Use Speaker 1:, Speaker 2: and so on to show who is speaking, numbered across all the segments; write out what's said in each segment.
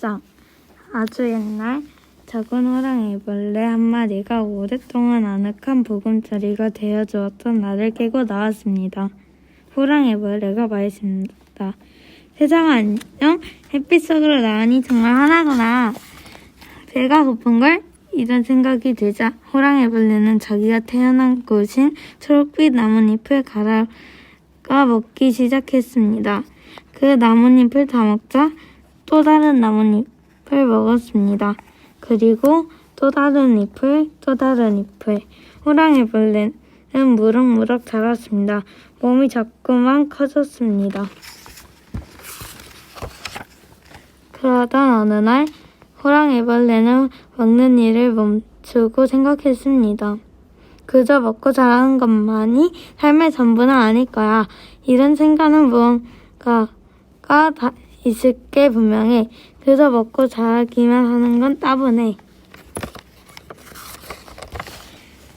Speaker 1: 장. 아주 옛날 작은 호랑이벌레 한 마리가 오랫동안 아늑한 보금자리가 되어주었던 날을 깨고 나왔습니다. 호랑이벌레가 말했습니다. 세상 안녕? 햇빛 속으로 나오니 정말 환하구나. 배가 고픈걸? 이런 생각이 들자 호랑이벌레는 자기가 태어난 곳인 초록빛 나뭇잎을 갈아가 먹기 시작했습니다. 그 나뭇잎을 다 먹자 또 다른 나뭇잎을 먹었습니다. 그리고 또 다른 잎을, 또 다른 잎을. 호랑이벌레는 무럭무럭 자랐습니다. 몸이 자꾸만 커졌습니다. 그러던 어느 날 호랑이벌레는 먹는 일을 멈추고 생각했습니다. 그저 먹고 자라는 것만이 삶의 전부는 아닐 거야. 이런 생각은 무언가가 있을 게 분명해. 그저 먹고 자라기만 하는 건 따분해.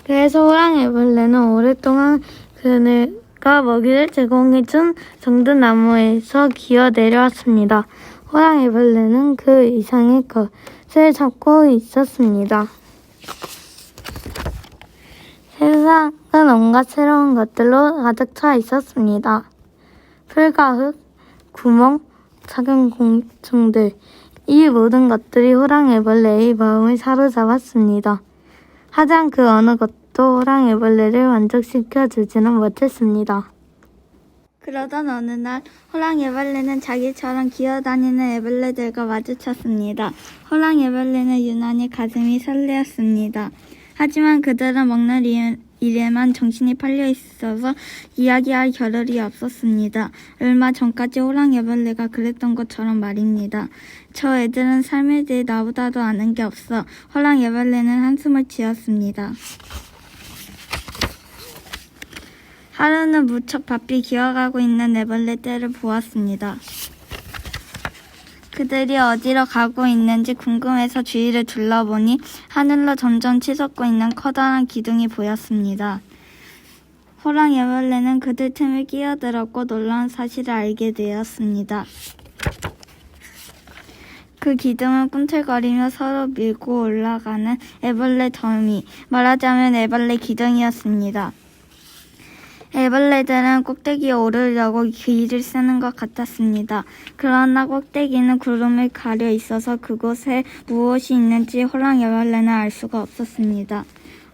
Speaker 1: 그래서 호랑이벌레는 오랫동안 그네가 먹이를 제공해준 정든 나무에서 기어 내려왔습니다. 호랑이벌레는 그 이상의 것을 찾고 있었습니다. 세상은 온갖 새로운 것들로 가득 차 있었습니다. 풀과 흙, 구멍, 작은 곤충들. 이 모든 것들이 호랑이벌레의 마음을 사로잡았습니다. 하지만 그 어느 것도 호랑이벌레를 만족시켜주지는 못했습니다. 그러던 어느 날 호랑이벌레는 자기처럼 기어다니는 애벌레들과 마주쳤습니다. 호랑이벌레는 유난히 가슴이 설레었습니다. 하지만 그들은 먹는 일에만 정신이 팔려 있어서 이야기할 겨를이 없었습니다. 얼마 전까지 호랑이벌레가 그랬던 것처럼 말입니다. 저 애들은 삶에 대해 나보다도 아는 게 없어. 호랑이벌레는 한숨을 지었습니다. 하루는 무척 바삐 기어가고 있는 애벌레들을 보았습니다. 그들이 어디로 가고 있는지 궁금해서 주위를 둘러보니 하늘로 점점 치솟고 있는 커다란 기둥이 보였습니다. 호랑이벌레는 그들 틈을 끼어들었고 놀라운 사실을 알게 되었습니다. 그 기둥은 꿈틀거리며 서로 밀고 올라가는 애벌레 더미, 말하자면 애벌레 기둥이었습니다. 애벌레들은 꼭대기에 오르려고 기를 쓰는 것 같았습니다. 그러나 꼭대기는 구름을 가려 있어서 그곳에 무엇이 있는지 호랑이벌레는 알 수가 없었습니다.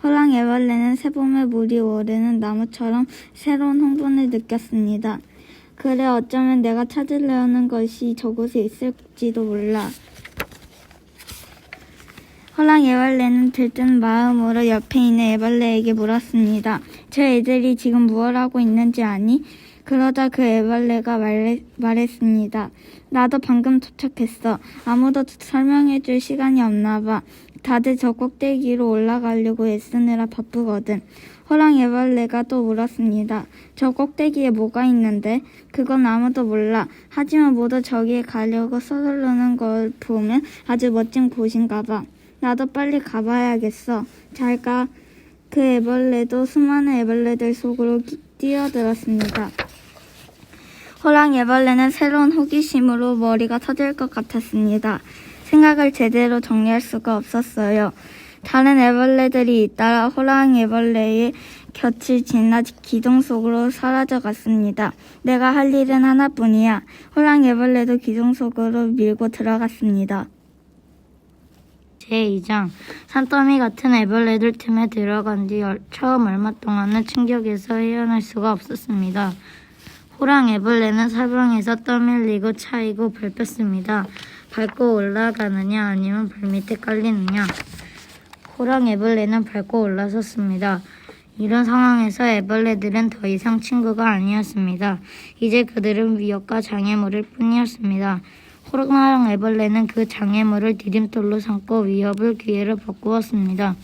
Speaker 1: 호랑이벌레는 새봄에 물이 오르는 나무처럼 새로운 흥분을 느꼈습니다. 그래, 어쩌면 내가 찾으려는 것이 저곳에 있을지도 몰라. 호랑이벌레는 들뜬 마음으로 옆에 있는 애벌레에게 물었습니다. 저 애들이 지금 무엇 하고 있는지 아니? 그러자 그 애벌레가 말했습니다. 나도 방금 도착했어. 아무도 설명해줄 시간이 없나 봐. 다들 저 꼭대기로 올라가려고 애쓰느라 바쁘거든. 호랑이벌레가 또 물었습니다. 저 꼭대기에 뭐가 있는데? 그건 아무도 몰라. 하지만 모두 저기에 가려고 서두르는 걸 보면 아주 멋진 곳인가 봐. 나도 빨리 가봐야겠어. 잘 가. 그 애벌레도 수많은 애벌레들 속으로 뛰어들었습니다. 호랑이벌레는 새로운 호기심으로 머리가 터질 것 같았습니다. 생각을 제대로 정리할 수가 없었어요. 다른 애벌레들이 잇따라 호랑이벌레의 곁을 지나 기둥 속으로 사라져 갔습니다. 내가 할 일은 하나뿐이야. 호랑이벌레도 기둥 속으로 밀고 들어갔습니다.
Speaker 2: 제2장 산더미 같은 애벌레들 틈에 들어간 뒤 처음 얼마 동안은 충격에서 헤어날 수가 없었습니다. 호랑이벌레는 사방에서 떠밀리고 차이고 밟혔습니다. 밟고 올라가느냐 아니면 발밑에 깔리느냐. 호랑이벌레는 밟고 올라섰습니다. 이런 상황에서 애벌레들은 더 이상 친구가 아니었습니다. 이제 그들은 위협과 장애물일 뿐이었습니다. 호랑이벌레는 그 장애물을 디딤돌로 삼고 위협을 기회로 바꾸었습니다.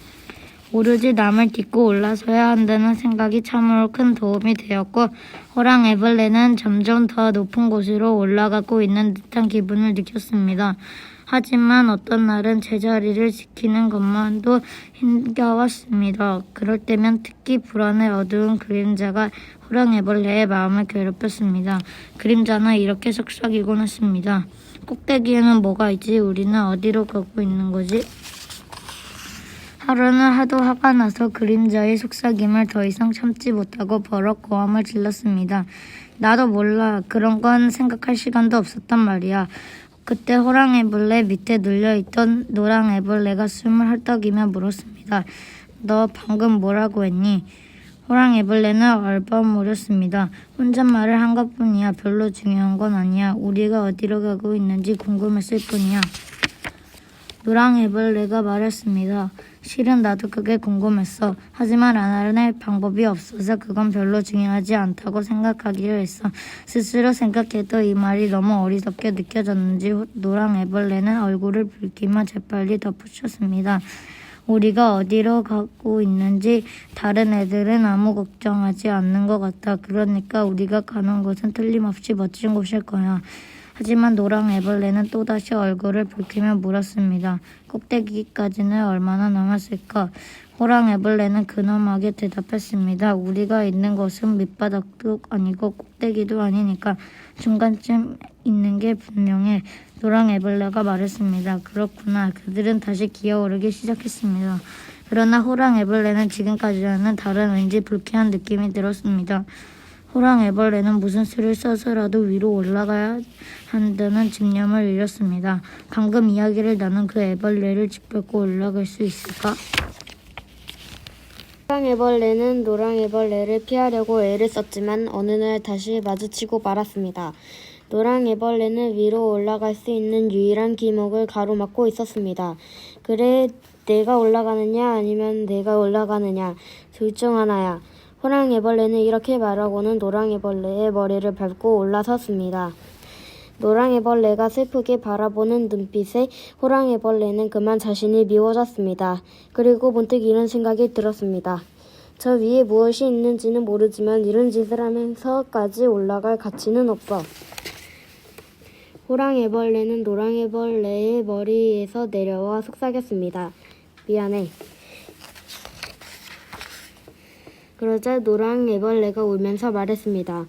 Speaker 2: 오로지 남을 딛고 올라서야 한다는 생각이 참으로 큰 도움이 되었고 호랑이벌레는 점점 더 높은 곳으로 올라가고 있는 듯한 기분을 느꼈습니다. 하지만 어떤 날은 제자리를 지키는 것만도 힘겨웠습니다. 그럴 때면 특히 불안의 어두운 그림자가 호랑이벌레의 마음을 괴롭혔습니다. 그림자는 이렇게 속삭이곤 했습니다. 꼭대기에는 뭐가 있지? 우리는 어디로 가고 있는 거지? 하루는 하도 화가 나서 그림자의 속삭임을 더 이상 참지 못하고 버럭 고함을 질렀습니다. 나도 몰라. 그런 건 생각할 시간도 없었단 말이야. 그때 호랑애벌레 밑에 눌려있던 노랑애벌레가 숨을 헐떡이며 물었습니다. 너 방금 뭐라고 했니? 호랑애벌레는 얼버무렸습니다. 혼잣말을 한 것뿐이야. 별로 중요한 건 아니야. 우리가 어디로 가고 있는지 궁금했을 뿐이야. 노랑애벌레가 말했습니다. 실은 나도 그게 궁금했어. 하지만 알아낼 방법이 없어서 그건 별로 중요하지 않다고 생각하기로 했어. 스스로 생각해도 이 말이 너무 어리석게 느껴졌는지 노랑애벌레는 얼굴을 붉히며 재빨리 덧붙였습니다. 우리가 어디로 가고 있는지 다른 애들은 아무 걱정하지 않는 것 같아. 그러니까 우리가 가는 곳은 틀림없이 멋진 곳일 거야. 하지만 노랑애벌레는 또다시 얼굴을 붉히며 물었습니다. 꼭대기까지는 얼마나 남았을까? 호랑애벌레는 근엄하게 대답했습니다. 우리가 있는 곳은 밑바닥도 아니고 꼭대기도 아니니까 중간쯤 있는 게 분명해. 노랑애벌레가 말했습니다. 그렇구나. 그들은 다시 기어오르기 시작했습니다. 그러나 호랑애벌레는 지금까지와는 다른 왠지 불쾌한 느낌이 들었습니다. 호랑애벌레는 무슨 수를 써서라도 위로 올라가야 한다는 집념을 잃었습니다. 방금 이야기를 나눈 그 애벌레를 짓밟고 올라갈 수 있을까?
Speaker 3: 호랑애벌레는 노랑애벌레를 피하려고 애를 썼지만 어느 날 다시 마주치고 말았습니다. 노랑애벌레는 위로 올라갈 수 있는 유일한 길목을 가로막고 있었습니다. 그래, 내가 올라가느냐 아니면 내가 올라가느냐, 둘 중 하나야. 호랑애벌레는 이렇게 말하고는 노랑애벌레의 머리를 밟고 올라섰습니다. 노랑애벌레가 슬프게 바라보는 눈빛에 호랑애벌레는 그만 자신이 미워졌습니다. 그리고 문득 이런 생각이 들었습니다. 저 위에 무엇이 있는지는 모르지만 이런 짓을 하면서까지 올라갈 가치는 없어. 호랑애벌레는 노랑애벌레의 머리에서 내려와 속삭였습니다. 미안해. 그러자 노랑애벌레가 울면서 말했습니다.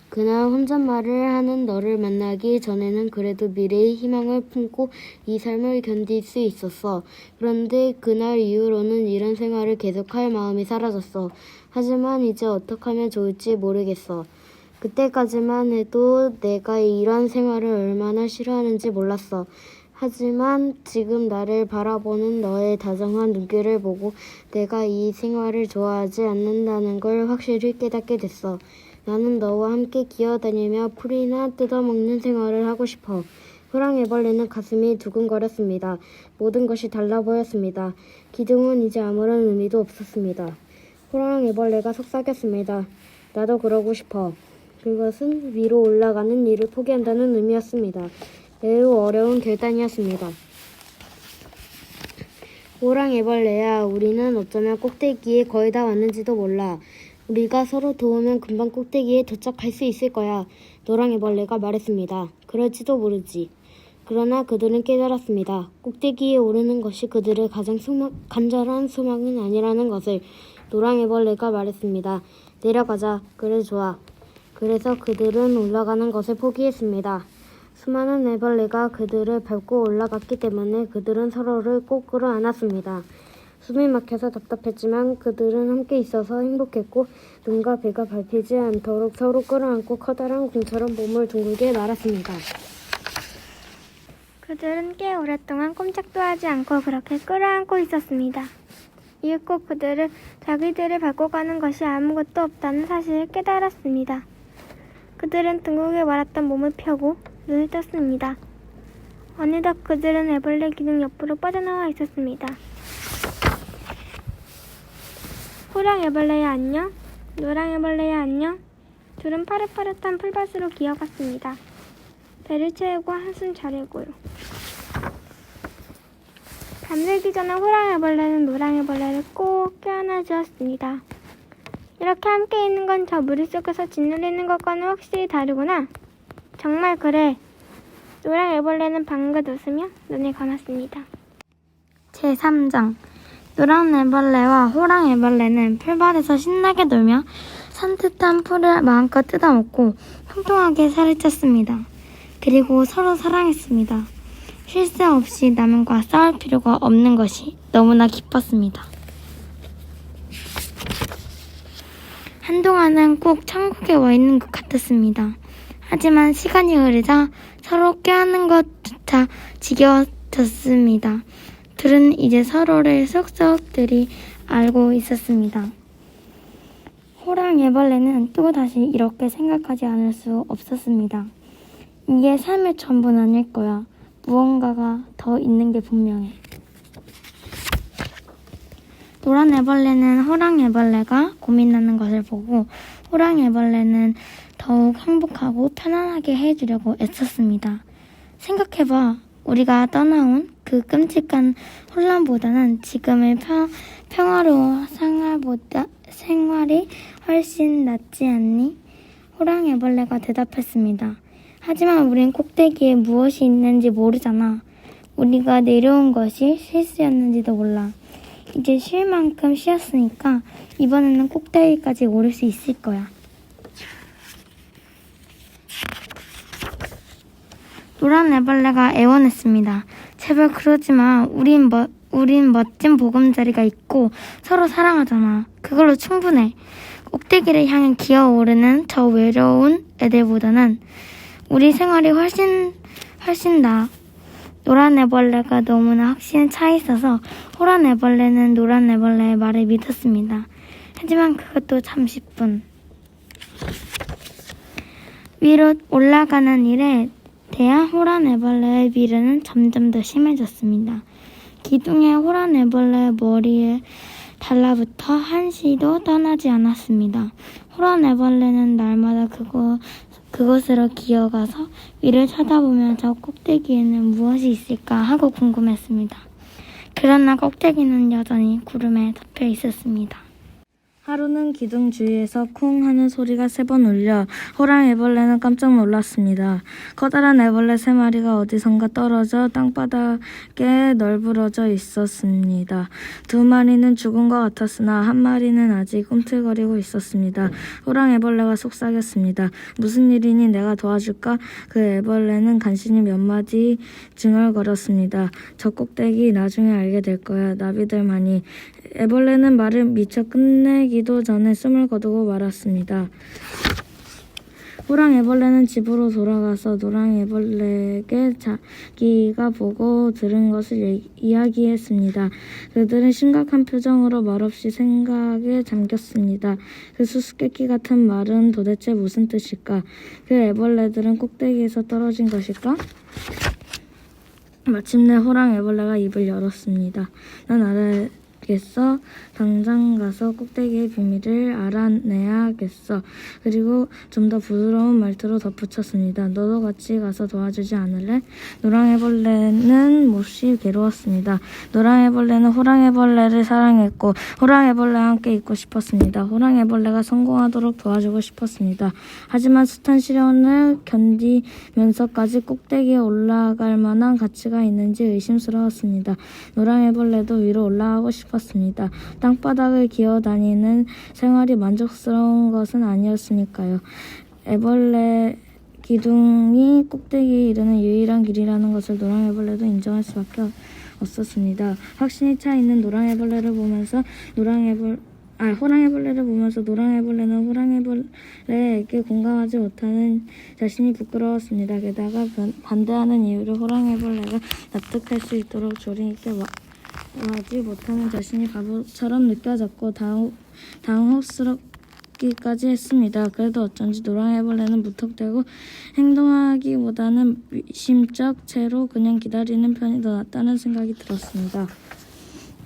Speaker 3: 그날 혼잣말을 하는 너를 만나기 전에는 그래도 미래의 희망을 품고 이 삶을 견딜 수 있었어. 그런데 그날 이후로는 이런 생활을 계속할 마음이 사라졌어. 하지만 이제 어떻게 하면 좋을지 모르겠어. 그때까지만 해도 내가 이런 생활을 얼마나 싫어하는지 몰랐어. 하지만 지금 나를 바라보는 너의 다정한 눈길을 보고 내가 이 생활을 좋아하지 않는다는 걸 확실히 깨닫게 됐어. 나는 너와 함께 기어다니며 풀이나 뜯어먹는 생활을 하고 싶어. 호랑애벌레는 가슴이 두근거렸습니다. 모든 것이 달라 보였습니다. 기둥은 이제 아무런 의미도 없었습니다. 호랑애벌레가 속삭였습니다. 나도 그러고 싶어. 그것은 위로 올라가는 일을 포기한다는 의미였습니다. 매우 어려운 결단이었습니다. 호랑애벌레야, 우리는 어쩌면 꼭대기에 거의 다 왔는지도 몰라. 우리가 서로 도우면 금방 꼭대기에 도착할 수 있을 거야. 노랑애벌레가 말했습니다. 그럴지도 모르지. 그러나 그들은 깨달았습니다. 꼭대기에 오르는 것이 그들의 가장 간절한 소망은 아니라는 것을. 노랑애벌레가 말했습니다. 내려가자. 그래, 좋아. 그래서 그들은 올라가는 것을 포기했습니다. 수많은 애벌레가 그들을 밟고 올라갔기 때문에 그들은 서로를 꼭 끌어안았습니다. 숨이 막혀서 답답했지만 그들은 함께 있어서 행복했고 눈과 배가 밟히지 않도록 서로 끌어안고 커다란 공처럼 몸을 둥글게 말았습니다.
Speaker 1: 그들은 꽤 오랫동안 꼼짝도 하지 않고 그렇게 끌어안고 있었습니다. 이윽고 그들은 자기들을 밟고 가는 것이 아무것도 없다는 사실을 깨달았습니다. 그들은 둥글게 말았던 몸을 펴고 눈을 떴습니다. 어느덧 그들은 애벌레 기둥 옆으로 빠져나와 있었습니다. 호랑애벌레야 안녕, 노랑애벌레야 안녕. 둘은 파릇파릇한 풀밭으로 기어갔습니다. 배를 채우고 한숨 자려고요. 잠들기 전에 호랑애벌레는 노랑애벌레를 꼭 껴안아 주었습니다. 이렇게 함께 있는 건 저 무리 속에서 짓누리는 것과는 확실히 다르구나. 정말 그래. 노랑애벌레는 방긋 웃으며 눈을 감았습니다. 제3장 노랑애벌레와 호랑애벌레는 풀밭에서 신나게 놀며 산뜻한 풀을 마음껏 뜯어먹고 통통하게 살을 쪘습니다.
Speaker 4: 그리고 서로 사랑했습니다. 쉴 새 없이 남과 싸울 필요가 없는 것이 너무나 기뻤습니다. 한동안은 꼭 천국에 와 있는 것 같았습니다. 하지만 시간이 흐르자 서로 껴안는 것조차 지겨워졌습니다. 둘은 이제 서로를 쏙쏙들이 알고 있었습니다. 호랑 애벌레는 또다시 이렇게 생각하지 않을 수 없었습니다. 이게 삶의 전부는 아닐 거야. 무언가가 더 있는 게 분명해. 노란 애벌레는 호랑 애벌레가 고민하는 것을 보고 호랑 애벌레는 더욱 행복하고 편안하게 해주려고 애썼습니다. 생각해봐. 우리가 떠나온 그 끔찍한 혼란보다는 지금의 평화로운 생활이 훨씬 낫지 않니? 호랑 애벌레가 대답했습니다. 하지만 우린 꼭대기에 무엇이 있는지 모르잖아. 우리가 내려온 것이 실수였는지도 몰라. 이제 쉴 만큼 쉬었으니까 이번에는 꼭대기까지 오를 수 있을 거야. 노란 애벌레가 애원했습니다. 제발 그러지 마. 우린 멋진 보금자리가 있고 서로 사랑하잖아. 그걸로 충분해. 꼭대기를 향해 기어오르는 저 외로운 애들보다는 우리 생활이 훨씬 나아. 노란 애벌레가 너무나 확신에 차 있어서 호란 애벌레는 노란 애벌레의 말을 믿었습니다. 하지만 그것도 잠시뿐. 위로 올라가는 일에 대한 호란 애벌레의 미련은 점점 더 심해졌습니다. 기둥에 호란 애벌레의 머리에 달라붙어 한시도 떠나지 않았습니다. 호란 애벌레는 날마다 그곳으로 기어가서 위를 쳐다보면서 꼭대기에는 무엇이 있을까 하고 궁금했습니다. 그러나 꼭대기는 여전히 구름에 덮여 있었습니다.
Speaker 5: 하루는 기둥 주위에서 쿵 하는 소리가 3번 울려 호랑 애벌레는 깜짝 놀랐습니다. 커다란 애벌레 3마리가 어디선가 떨어져 땅바닥에 널브러져 있었습니다. 2마리는 죽은 것 같았으나 1마리는 아직 꿈틀거리고 있었습니다. 호랑 애벌레가 속삭였습니다. 무슨 일이니 내가 도와줄까? 그 애벌레는 간신히 몇 마디 중얼거렸습니다. 저 꼭대기 나중에 알게 될 거야. 나비들만이. 애벌레는 말을 미처 끝내기도 전에 숨을 거두고 말았습니다. 호랑 애벌레는 집으로 돌아가서 노랑 애벌레에게 자기가 보고 들은 것을 이야기했습니다. 그들은 심각한 표정으로 말없이 생각에 잠겼습니다. 그 수수께끼 같은 말은 도대체 무슨 뜻일까? 그 애벌레들은 꼭대기에서 떨어진 것일까? 마침내 호랑 애벌레가 입을 열었습니다. 난 알겠어. 당장 가서 꼭대기의 비밀을 알아내야겠어. 그리고 좀 더 부드러운 말투로 덧붙였습니다. 너도 같이 가서 도와주지 않을래? 노랑애벌레는 몹시 괴로웠습니다. 노랑애벌레는 호랑애벌레를 사랑했고 호랑애벌레와 함께 있고 싶었습니다. 호랑애벌레가 성공하도록 도와주고 싶었습니다. 하지만 숱한 시련을 견디면서까지 꼭대기에 올라갈 만한 가치가 있는지 의심스러웠습니다. 노랑애벌레도 위로 올라가고 싶었습니다. 땅바닥을 기어다니는 생활이 만족스러운 것은 아니었으니까요. 애벌레 기둥이 꼭대기에 이르는 유일한 길이라는 것을 노랑애벌레도 인정할 수밖에 없었습니다. 확신이 차 있는 호랑애벌레를 보면서 노랑애벌레는 호랑애벌레에게 공감하지 못하는 자신이 부끄러웠습니다. 게다가 반대하는 이유를 호랑애벌레가 납득할 수 있도록 조리 있게 하지 못하는 자신이 바보처럼 느껴졌고 당혹스럽기까지 했습니다. 그래도 어쩐지 노랑애벌레는 무턱대고 행동하기보다는 미심쩍 채로 그냥 기다리는 편이 더 낫다는 생각이 들었습니다.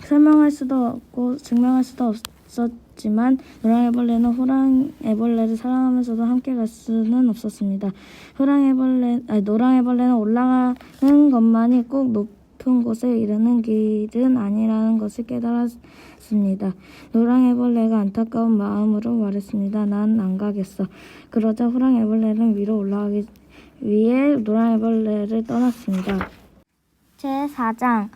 Speaker 5: 설명할 수도 없고 증명할 수도 없었지만 노랑애벌레는 호랑애벌레를 사랑하면서도 함께 갈 수는 없었습니다. 노랑애벌레는 올라가는 것만이 꼭 높은 곳에 이르는 길은 아니라는 것을 깨달았습니다. 노랑애벌레가 안타까운 마음으로 말했습니다. 난 안 가겠어. 그러자 호랑애벌레는 위로 올라가기 위해 노랑애벌레를 떠났습니다.
Speaker 4: 제4장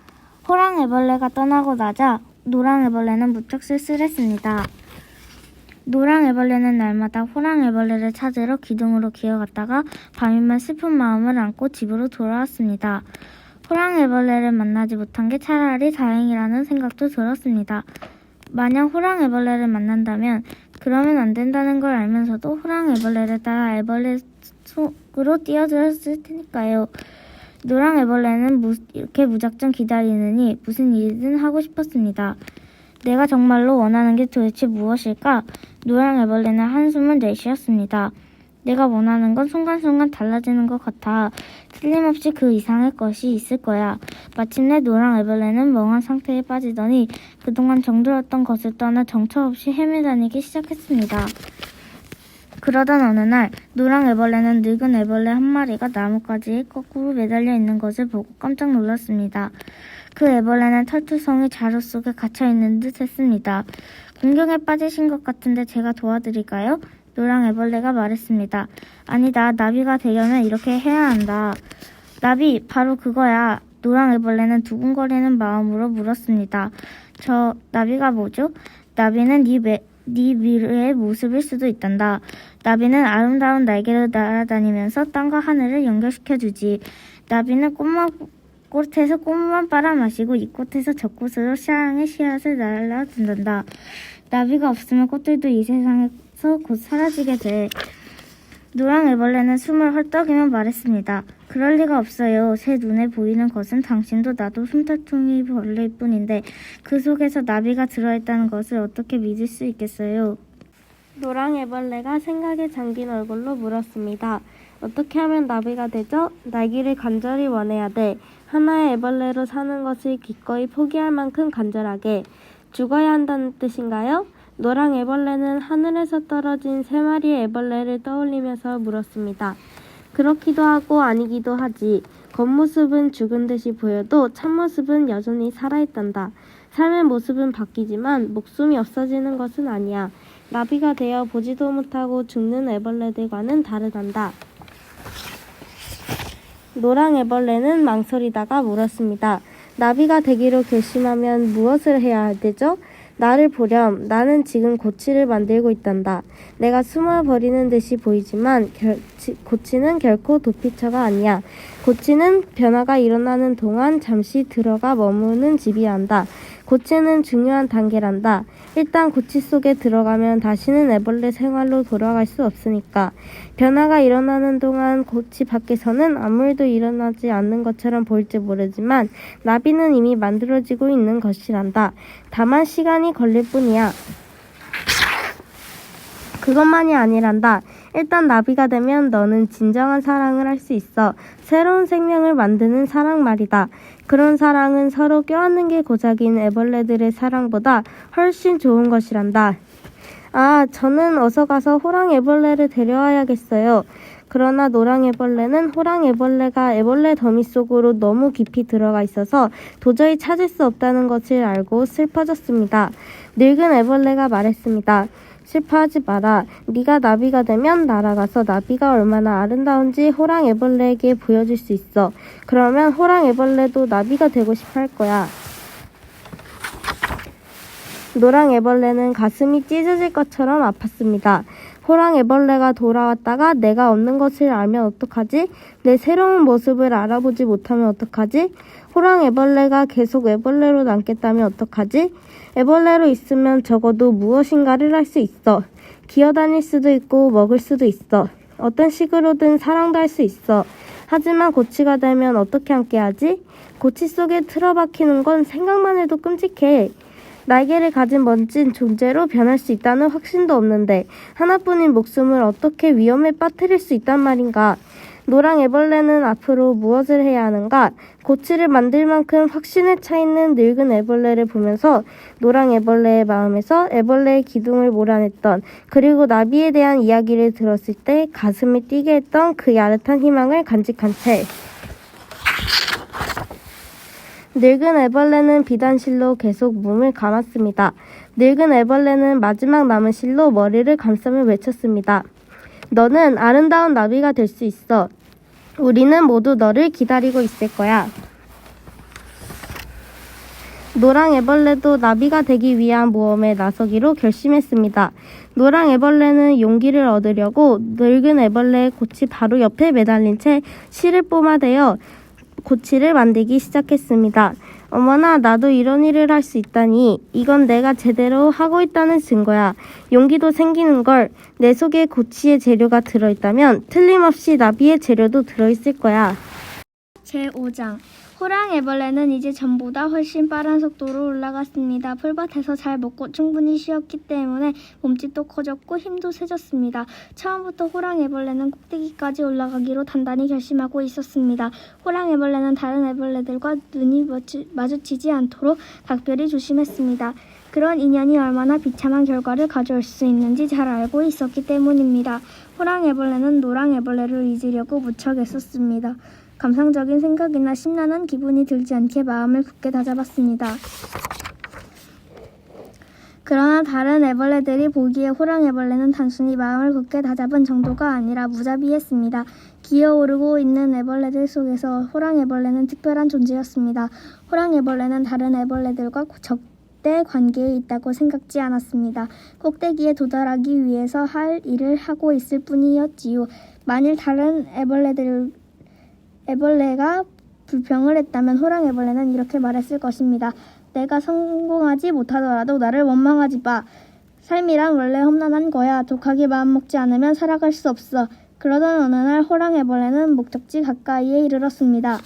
Speaker 4: 호랑애벌레가 떠나고 나자 노랑애벌레는 무척 쓸쓸했습니다. 노랑 애벌레는 날마다 호랑 애벌레를 찾으러 기둥으로 기어갔다가 밤이면 슬픈 마음을 안고 집으로 돌아왔습니다. 호랑 애벌레를 만나지 못한 게 차라리 다행이라는 생각도 들었습니다. 만약 호랑 애벌레를 만난다면 그러면 안 된다는 걸 알면서도 호랑 애벌레를 따라 애벌레 속으로 뛰어들었을 테니까요. 노랑 애벌레는 이렇게 무작정 기다리느니 무슨 일이든 하고 싶었습니다. 내가 정말로 원하는 게 도대체 무엇일까? 노랑 애벌레는 한숨을 내쉬었습니다. 내가 원하는 건 순간순간 달라지는 것 같아. 틀림없이 그 이상의 것이 있을 거야. 마침내 노랑 애벌레는 멍한 상태에 빠지더니 그동안 정들었던 것을 떠나 정처 없이 헤매다니기 시작했습니다. 그러던 어느 날 노랑 애벌레는 늙은 애벌레 한 마리가 나뭇가지에 거꾸로 매달려 있는 것을 보고 깜짝 놀랐습니다. 그 애벌레는 털투성이 자루 속에 갇혀있는 듯 했습니다. 공경에 빠지신 것 같은데 제가 도와드릴까요? 노랑 애벌레가 말했습니다. 아니다. 나비가 되려면 이렇게 해야 한다. 나비, 바로 그거야. 노랑 애벌레는 두근거리는 마음으로 물었습니다. 저 나비가 뭐죠? 나비는 네 미래의 모습일 수도 있단다. 나비는 아름다운 날개로 날아다니면서 땅과 하늘을 연결시켜주지. 나비는 꽃에서 꽃만 빨아마시고 이 꽃에서 저 꽃으로 사랑의 씨앗을 날라준단다. 나비가 없으면 꽃들도 이 세상에서 곧 사라지게 돼. 노랑 애벌레는 숨을 헐떡이며 말했습니다. 그럴 리가 없어요. 제 눈에 보이는 것은 당신도 나도 숨탈퉁이 벌레일 뿐인데 그 속에서 나비가 들어있다는 것을 어떻게 믿을 수 있겠어요?
Speaker 5: 노랑 애벌레가 생각에 잠긴 얼굴로 물었습니다. 어떻게 하면 나비가 되죠? 날기를 간절히 원해야 돼. 하나의 애벌레로 사는 것을 기꺼이 포기할 만큼 간절하게. 죽어야 한다는 뜻인가요? 노랑 애벌레는 하늘에서 떨어진 3마리의 애벌레를 떠올리면서 물었습니다. 그렇기도 하고 아니기도 하지. 겉모습은 죽은 듯이 보여도 참모습은 여전히 살아있단다. 삶의 모습은 바뀌지만 목숨이 없어지는 것은 아니야. 나비가 되어 보지도 못하고 죽는 애벌레들과는 다르단다. 노랑 애벌레는 망설이다가 물었습니다. 나비가 되기로 결심하면 무엇을 해야 되죠? 나를 보렴. 나는 지금 고치를 만들고 있단다. 내가 숨어버리는 듯이 보이지만 고치는 결코 도피처가 아니야. 고치는 변화가 일어나는 동안 잠시 들어가 머무는 집이란다. 고치는 중요한 단계란다. 일단 고치 속에 들어가면 다시는 애벌레 생활로 돌아갈 수 없으니까. 변화가 일어나는 동안 고치 밖에서는 아무 일도 일어나지 않는 것처럼 보일지 모르지만 나비는 이미 만들어지고 있는 것이란다. 다만 시간이 걸릴 뿐이야. 그것만이 아니란다. 일단 나비가 되면 너는 진정한 사랑을 할 수 있어. 새로운 생명을 만드는 사랑 말이다. 그런 사랑은 서로 껴안는 게 고작인 애벌레들의 사랑보다 훨씬 좋은 것이란다. 아, 저는 어서 가서 호랑 애벌레를 데려와야겠어요. 그러나 노랑 애벌레는 호랑 애벌레가 애벌레 더미 속으로 너무 깊이 들어가 있어서 도저히 찾을 수 없다는 것을 알고 슬퍼졌습니다. 늙은 애벌레가 말했습니다. 슬퍼하지 마라. 네가 나비가 되면 날아가서 나비가 얼마나 아름다운지 호랑 애벌레에게 보여줄 수 있어. 그러면 호랑 애벌레도 나비가 되고 싶어 할 거야. 노랑 애벌레는 가슴이 찢어질 것처럼 아팠습니다. 호랑 애벌레가 돌아왔다가 내가 없는 것을 알면 어떡하지? 내 새로운 모습을 알아보지 못하면 어떡하지? 호랑 애벌레가 계속 애벌레로 남겠다면 어떡하지? 애벌레로 있으면 적어도 무엇인가를 할 수 있어. 기어다닐 수도 있고 먹을 수도 있어. 어떤 식으로든 사랑도 할 수 있어. 하지만 고치가 되면 어떻게 함께하지? 고치 속에 틀어박히는 건 생각만 해도 끔찍해. 날개를 가진 멋진 존재로 변할 수 있다는 확신도 없는데 하나뿐인 목숨을 어떻게 위험에 빠뜨릴 수 있단 말인가? 노랑 애벌레는 앞으로 무엇을 해야 하는가? 고치를 만들 만큼 확신에 차 있는 늙은 애벌레를 보면서 노랑 애벌레의 마음에서 애벌레의 기둥을 몰아냈던, 그리고 나비에 대한 이야기를 들었을 때 가슴이 뛰게 했던 그 야릇한 희망을 간직한 채 늙은 애벌레는 비단실로 계속 몸을 감았습니다. 늙은 애벌레는 마지막 남은 실로 머리를 감싸며 외쳤습니다. 너는 아름다운 나비가 될 수 있어. 우리는 모두 너를 기다리고 있을 거야. 노랑 애벌레도 나비가 되기 위한 모험에 나서기로 결심했습니다.
Speaker 6: 노랑 애벌레는 용기를 얻으려고 늙은 애벌레의 꽃이 바로 옆에 매달린 채 실을 뿜아대어 고치를 만들기 시작했습니다. 어머나, 나도 이런 일을 할 수 있다니. 이건 내가 제대로 하고 있다는 증거야. 용기도 생기는 걸. 내 속에 고치의 재료가 들어있다면 틀림없이 나비의 재료도 들어있을 거야.
Speaker 1: 제5장 호랑 애벌레는 이제 전보다 훨씬 빠른 속도로 올라갔습니다. 풀밭에서 잘 먹고 충분히 쉬었기 때문에 몸집도 커졌고 힘도 세졌습니다. 처음부터 호랑 애벌레는 꼭대기까지 올라가기로 단단히 결심하고 있었습니다. 호랑 애벌레는 다른 애벌레들과 눈이 마주치지 않도록 각별히 조심했습니다. 그런 인연이 얼마나 비참한 결과를 가져올 수 있는지 잘 알고 있었기 때문입니다. 호랑 애벌레는 노랑 애벌레를 잊으려고 무척 애썼습니다. 감상적인 생각이나 심란한 기분이 들지 않게 마음을 굳게 다잡았습니다. 그러나 다른 애벌레들이 보기에 호랑 애벌레는 단순히 마음을 굳게 다잡은 정도가 아니라 무자비했습니다. 기어오르고 있는 애벌레들 속에서 호랑 애벌레는 특별한 존재였습니다. 호랑 애벌레는 다른 애벌레들과 적대 관계에 있다고 생각지 않았습니다. 꼭대기에 도달하기 위해서 할 일을 하고 있을 뿐이었지요. 만일 다른 애벌레가 불평을 했다면 호랑 애벌레는 이렇게 말했을 것입니다. 내가 성공하지 못하더라도 나를 원망하지 마. 삶이란 원래 험난한 거야. 독하게 마음먹지 않으면 살아갈 수 없어. 그러던 어느 날 호랑 애벌레는 목적지 가까이에 이르렀습니다.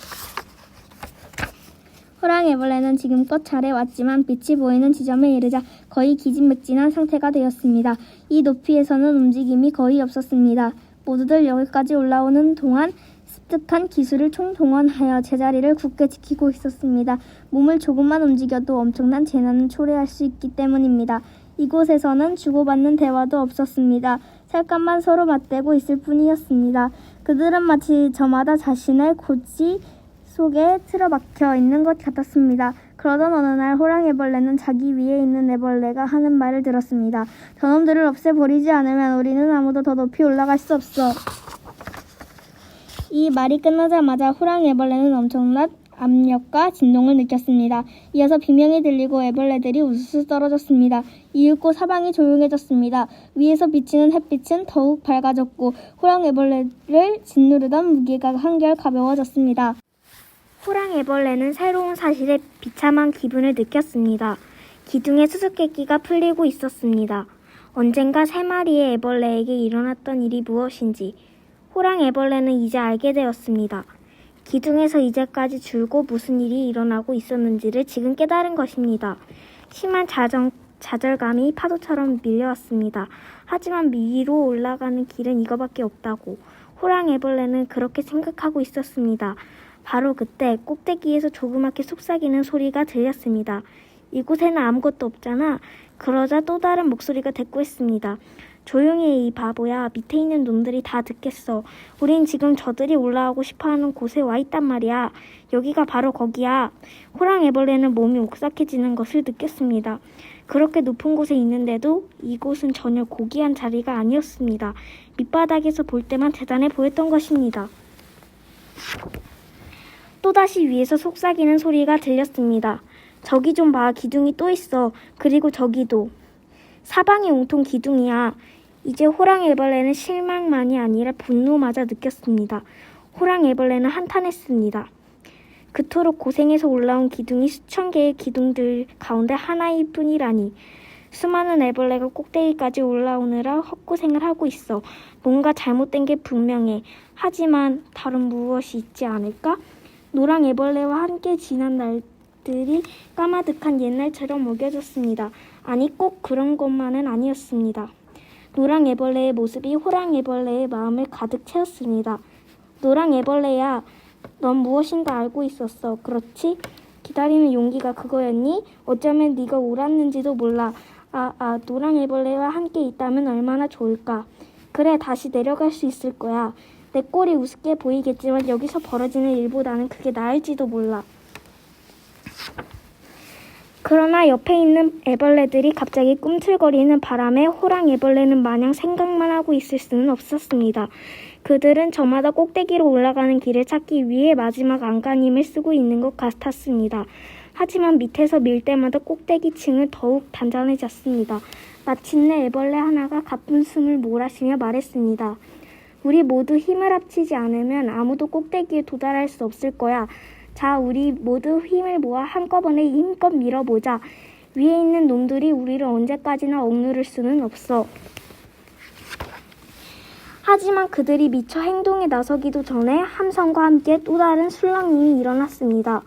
Speaker 1: 호랑 애벌레는 지금껏 잘해 왔지만 빛이 보이는 지점에 이르자 거의 기진맥진한 상태가 되었습니다. 이 높이에서는 움직임이 거의 없었습니다. 모두들 여기까지 올라오는 동안 습득한 기술을 총동원하여 제자리를 굳게 지키고 있었습니다. 몸을 조금만 움직여도 엄청난 재난을 초래할 수 있기 때문입니다. 이곳에서는 주고받는 대화도 없었습니다. 살갗만 서로 맞대고 있을 뿐이었습니다. 그들은 마치 저마다 자신의 고지 속에 틀어박혀 있는 것 같았습니다. 그러던 어느 날 호랑 애벌레는 자기 위에 있는 애벌레가 하는 말을 들었습니다. 저놈들을 없애버리지 않으면 우리는 아무도 더 높이 올라갈 수 없어. 이 말이 끝나자마자 호랑 애벌레는 엄청난 압력과 진동을 느꼈습니다. 이어서 비명이 들리고 애벌레들이 우수수 떨어졌습니다. 이윽고 사방이 조용해졌습니다. 위에서 비치는 햇빛은 더욱 밝아졌고 호랑 애벌레를 짓누르던 무게가 한결 가벼워졌습니다. 호랑 애벌레는 새로운 사실에 비참한 기분을 느꼈습니다. 기둥의 수수께끼가 풀리고 있었습니다. 언젠가 3마리의 애벌레에게 일어났던 일이 무엇인지 호랑 애벌레는 이제 알게 되었습니다. 기둥에서 이제까지 줄곧 무슨 일이 일어나고 있었는지를 지금 깨달은 것입니다. 심한 좌절감이 파도처럼 밀려왔습니다. 하지만 위로 올라가는 길은 이거밖에 없다고 호랑 애벌레는 그렇게 생각하고 있었습니다. 바로 그때 꼭대기에서 조그맣게 속삭이는 소리가 들렸습니다. 이곳에는 아무것도 없잖아. 그러자 또 다른 목소리가 대꾸했습니다. 조용히 해, 이 바보야. 밑에 있는 놈들이 다 듣겠어. 우린 지금 저들이 올라가고 싶어하는 곳에 와 있단 말이야. 여기가 바로 거기야. 호랑 애벌레는 몸이 오싹해지는 것을 느꼈습니다. 그렇게 높은 곳에 있는데도 이곳은 전혀 고귀한 자리가 아니었습니다. 밑바닥에서 볼 때만 대단해 보였던 것입니다. 또다시 위에서 속삭이는 소리가 들렸습니다. 저기 좀 봐. 기둥이 또 있어. 그리고 저기도. 사방이 온통 기둥이야. 이제 호랑 애벌레는 실망만이 아니라 분노마저 느꼈습니다. 호랑 애벌레는 한탄했습니다. 그토록 고생해서 올라온 기둥이 수천 개의 기둥들 가운데 하나일 뿐이라니. 수많은 애벌레가 꼭대기까지 올라오느라 헛고생을 하고 있어. 뭔가 잘못된 게 분명해. 하지만 다른 무엇이 있지 않을까? 노랑 애벌레와 함께 지난 날들이 까마득한 옛날처럼 먹여졌습니다. 아니, 꼭 그런 것만은 아니었습니다. 노랑 애벌레의 모습이 호랑 애벌레의 마음을 가득 채웠습니다. 노랑 애벌레야, 넌 무엇인가 알고 있었어. 그렇지? 기다리는 용기가 그거였니? 어쩌면 네가 옳았는지도 몰라. 노랑 애벌레와 함께 있다면 얼마나 좋을까. 그래, 다시 내려갈 수 있을 거야. 내 꼴이 우습게 보이겠지만 여기서 벌어지는 일보다는 그게 나을지도 몰라. 그러나 옆에 있는 애벌레들이 갑자기 꿈틀거리는 바람에 호랑 애벌레는 마냥 생각만 하고 있을 수는 없었습니다. 그들은 저마다 꼭대기로 올라가는 길을 찾기 위해 마지막 안간힘을 쓰고 있는 것 같았습니다.
Speaker 4: 하지만 밑에서 밀 때마다 꼭대기층을 더욱 단단해졌습니다. 마침내 애벌레 하나가 가쁜 숨을 몰아쉬며 말했습니다. 우리 모두 힘을 합치지 않으면 아무도 꼭대기에 도달할 수 없을 거야. 자, 우리 모두 힘을 모아 한꺼번에 힘껏 밀어보자. 위에 있는 놈들이 우리를 언제까지나 억누를 수는 없어. 하지만 그들이 미처 행동에 나서기도 전에 함성과 함께 또 다른 술랑임이 일어났습니다.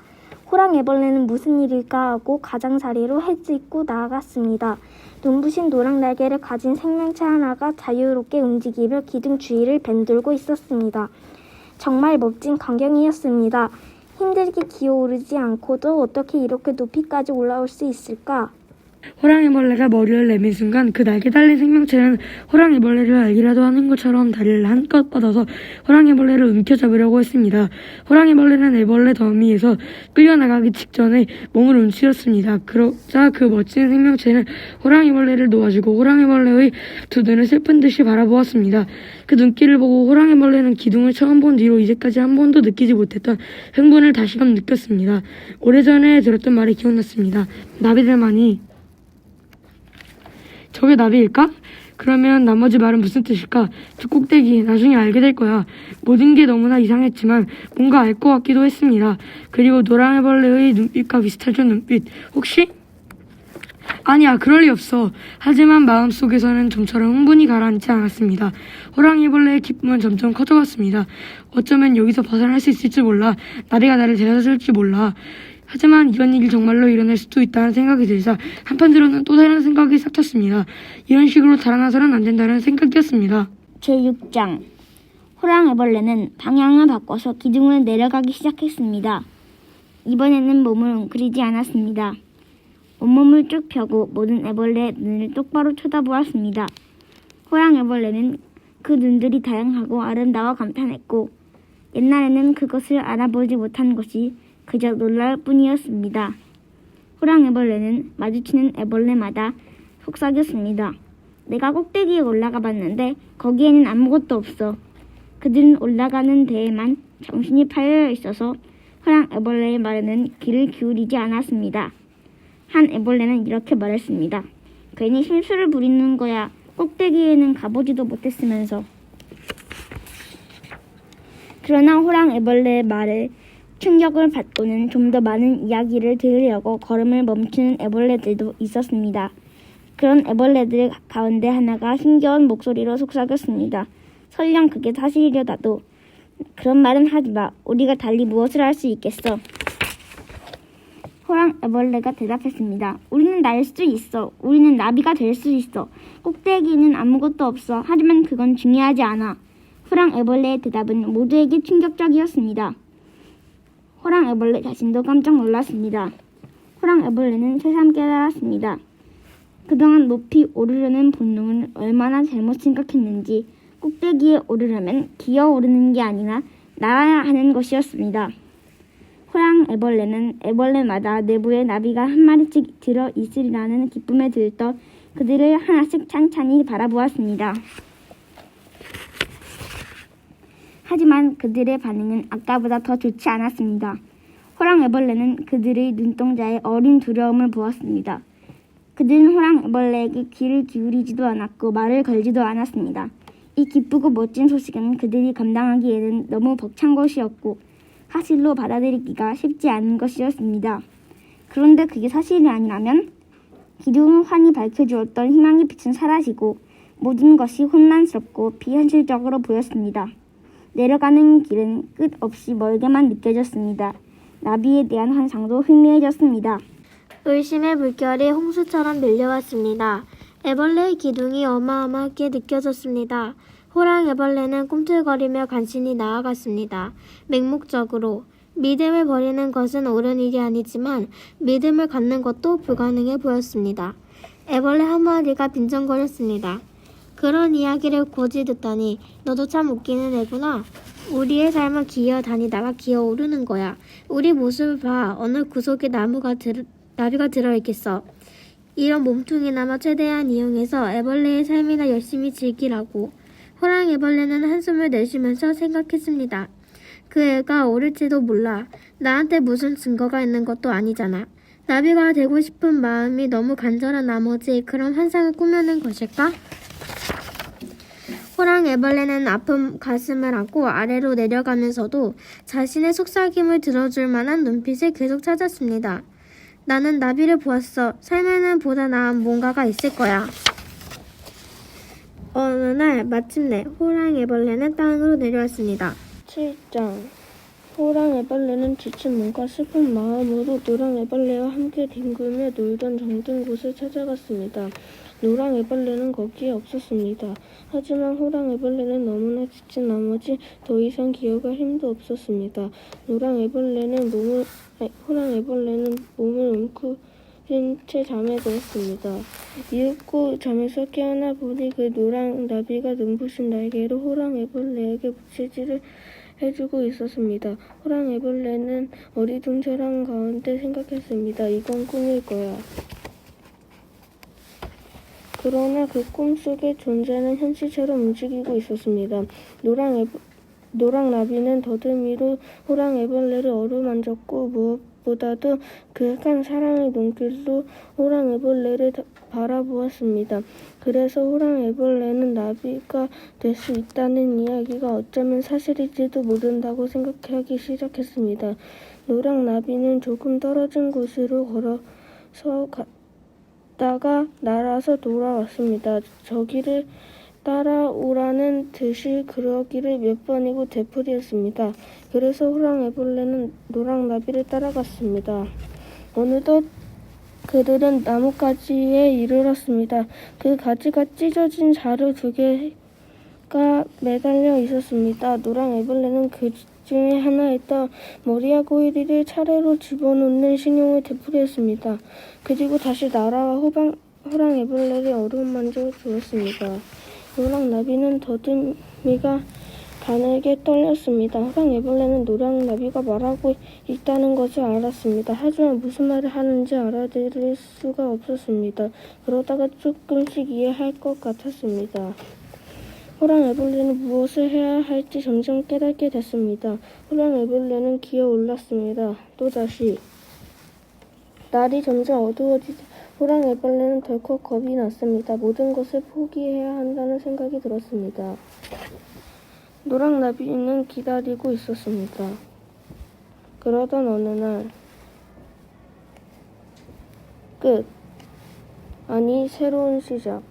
Speaker 4: 호랑애벌레는 무슨 일일까 하고 가장자리로 헤집고 나아갔습니다. 눈부신 노랑 날개를 가진 생명체 하나가 자유롭게 움직이며 기둥 주위를 밴돌고 있었습니다. 정말 멋진 광경이었습니다. 힘들게 기어오르지 않고도 어떻게 이렇게 높이까지 올라올 수 있을까?
Speaker 5: 호랑이벌레가 머리를 내민 순간 그 날개 달린 생명체는 호랑이벌레를 알기라도 하는 것처럼 다리를 한껏 뻗어서 호랑이벌레를 움켜잡으려고 했습니다. 호랑이벌레는 애벌레 더미에서 끌려나가기 직전에 몸을 움츠렸습니다. 그러자 그 멋진 생명체는 호랑이벌레를 놓아주고 호랑이벌레의 두 눈을 슬픈 듯이 바라보았습니다. 그 눈길을 보고 호랑이벌레는 기둥을 처음 본 뒤로 이제까지 한 번도 느끼지 못했던 흥분을 다시금 느꼈습니다. 오래전에 들었던 말이 기억났습니다. 나비들만이 저게 나비일까? 그러면 나머지 말은 무슨 뜻일까? 저 꼭대기 나중에 알게 될 거야. 모든 게 너무나 이상했지만 뭔가 알 것 같기도 했습니다. 그리고 노랑애벌레의 눈빛과 비슷한 저 눈빛. 혹시? 아니야, 그럴 리 없어. 하지만 마음속에서는 좀처럼 흥분이 가라앉지 않았습니다. 호랑이벌레의 기쁨은 점점 커져갔습니다. 어쩌면 여기서 벗어날 수 있을지 몰라. 나비가 나를 데려다줄지 몰라. 하지만 이런 일이 정말로 일어날 수도 있다는 생각이 들자 한편으로는 또 다른 생각이 싹텄습니다. 이런 식으로 달아나서는 안 된다는 생각이었습니다.
Speaker 1: 제6장 호랑애벌레는 방향을 바꿔서 기둥을 내려가기 시작했습니다. 이번에는 몸을 웅크리지 않았습니다. 온몸을 쭉 펴고 모든 애벌레의 눈을 똑바로 쳐다보았습니다. 호랑애벌레는 그 눈들이 다양하고 아름다워 감탄했고 옛날에는 그것을 알아보지 못한 것이 그저 놀라울 뿐이었습니다. 호랑애벌레는 마주치는 애벌레마다 속삭였습니다. 내가 꼭대기에 올라가 봤는데 거기에는 아무것도 없어. 그들은 올라가는 데에만 정신이 팔려 있어서 호랑애벌레의 말에는 귀를 기울이지 않았습니다. 한 애벌레는 이렇게 말했습니다. 괜히 실수를 부리는 거야. 꼭대기에는 가보지도 못했으면서. 그러나 호랑애벌레의 말에 충격을 받고는 좀 더 많은 이야기를 들으려고 걸음을 멈추는 애벌레들도 있었습니다. 그런 애벌레들 가운데 하나가 힘겨운 목소리로 속삭였습니다. 설령 그게 사실이라도 그런 말은 하지 마. 우리가 달리 무엇을 할 수 있겠어? 호랑애벌레가 대답했습니다. 우리는 날 수 있어. 우리는 나비가 될 수 있어. 꼭대기에는 아무것도 없어. 하지만 그건 중요하지 않아. 호랑애벌레의 대답은 모두에게 충격적이었습니다. 호랑애벌레 자신도 깜짝 놀랐습니다. 호랑애벌레는 새삼 깨달았습니다. 그동안 높이 오르려는 본능을 얼마나 잘못 생각했는지 꼭대기에 오르려면 기어오르는 게 아니라 날아야 하는 것이었습니다. 호랑애벌레는 애벌레마다 내부에 나비가 한 마리씩 들어있으리라는 기쁨에 들떠 그들을 하나씩 찬찬히 바라보았습니다. 하지만 그들의 반응은 아까보다 더 좋지 않았습니다. 호랑애벌레는 그들의 눈동자에 어린 두려움을 보았습니다. 그들은 호랑애벌레에게 귀를 기울이지도 않았고 말을 걸지도 않았습니다. 이 기쁘고 멋진 소식은 그들이 감당하기에는 너무 벅찬 것이었고 사실로 받아들이기가 쉽지 않은 것이었습니다. 그런데 그게 사실이 아니라면 기둥은 환히 밝혀주었던 희망의 빛은 사라지고 모든 것이 혼란스럽고 비현실적으로 보였습니다. 내려가는 길은 끝없이 멀게만 느껴졌습니다. 나비에 대한 환상도 희미해졌습니다.
Speaker 7: 의심의 물결이 홍수처럼 밀려왔습니다. 애벌레의 기둥이 어마어마하게 느껴졌습니다. 호랑애벌레는 꿈틀거리며 간신히 나아갔습니다. 맹목적으로. 믿음을 버리는 것은 옳은 일이 아니지만 믿음을 갖는 것도 불가능해 보였습니다. 애벌레 한 마리가 빈정거렸습니다. 그런 이야기를 고지 듣다니 너도 참 웃기는 애구나. 우리의 삶은 기어다니다가 기어오르는 거야. 우리 모습을 봐. 어느 구석에 나비가 들어있겠어. 이런 몸뚱이나마 최대한 이용해서 애벌레의 삶이나 열심히 즐기라고. 호랑이애벌레는 한숨을 내쉬면서 생각했습니다. 그 애가 어릴지도 몰라. 나한테 무슨 증거가 있는 것도 아니잖아. 나비가 되고 싶은 마음이 너무 간절한 나머지 그런 환상을 꾸며낸 것일까? 호랑 애벌레는 아픈 가슴을 안고 아래로 내려가면서도 자신의 속삭임을 들어줄 만한 눈빛을 계속 찾았습니다. 나는 나비를 보았어. 삶에는 보다 나은 뭔가가 있을 거야. 어느 날 마침내 호랑 애벌레는 땅으로 내려왔습니다.
Speaker 6: 7장 호랑 애벌레는 지친 몸과 슬픈 마음으로 노랑 애벌레와 함께 뒹굴며 놀던 정든 곳을 찾아갔습니다. 노랑 애벌레는 거기에 없었습니다. 하지만 호랑 애벌레는 너무나 지친 나머지 더 이상 기어갈 힘도 없었습니다. 호랑 애벌레는 몸을 웅크린 채 잠에 들었습니다. 이윽고 잠에서 깨어나 보니 그 노랑 나비가 눈부신 날개로 호랑 애벌레에게 부채질을 해주고 있었습니다. 호랑 애벌레는 어리둥절한 가운데 생각했습니다. 이건 꿈일 거야. 그러나 그 꿈속의 존재는 현실처럼 움직이고 있었습니다. 노랑 나비는 더듬이로 호랑 애벌레를 어루만졌고 무엇보다도 그윽한 사랑의 눈길로 호랑 애벌레를 바라보았습니다. 그래서 호랑 애벌레는 나비가 될 수 있다는 이야기가 어쩌면 사실일지도 모른다고 생각하기 시작했습니다. 노랑 나비는 조금 떨어진 곳으로 걸어서 갔다가 날아서 돌아왔습니다. 저기를 따라오라는 듯이 그러기를 몇 번이고 되풀이했습니다. 그래서 호랑 애벌레는 노랑 나비를 따라갔습니다. 어느덧 그들은 나뭇가지에 이르렀습니다. 그 가지가 찢어진 자루 2개가 매달려 있었습니다. 노랑 애벌레는 그 중에 하나에 떠 머리와 꼬리를 차례로 집어넣는 신용을 되풀이했습니다. 그리고 다시 날아와 호랑 애벌레를 어루만져 주었습니다. 노랑 나비는 더듬이가 가늘게 떨렸습니다. 호랑 애벌레는 노랑 나비가 말하고 있다는 것을 알았습니다. 하지만 무슨 말을 하는지 알아들을 수가 없었습니다. 그러다가 조금씩 이해할 것 같았습니다. 호랑 애벌레는 무엇을 해야 할지 점점 깨닫게 됐습니다. 호랑 애벌레는 기어 올랐습니다. 또다시 날이 점점 어두워지자 호랑 애벌레는 덜컥 겁이 났습니다. 모든 것을 포기해야 한다는 생각이 들었습니다. 노랑 나비는 기다리고 있었습니다. 그러던 어느 날 끝. 아니, 새로운 시작.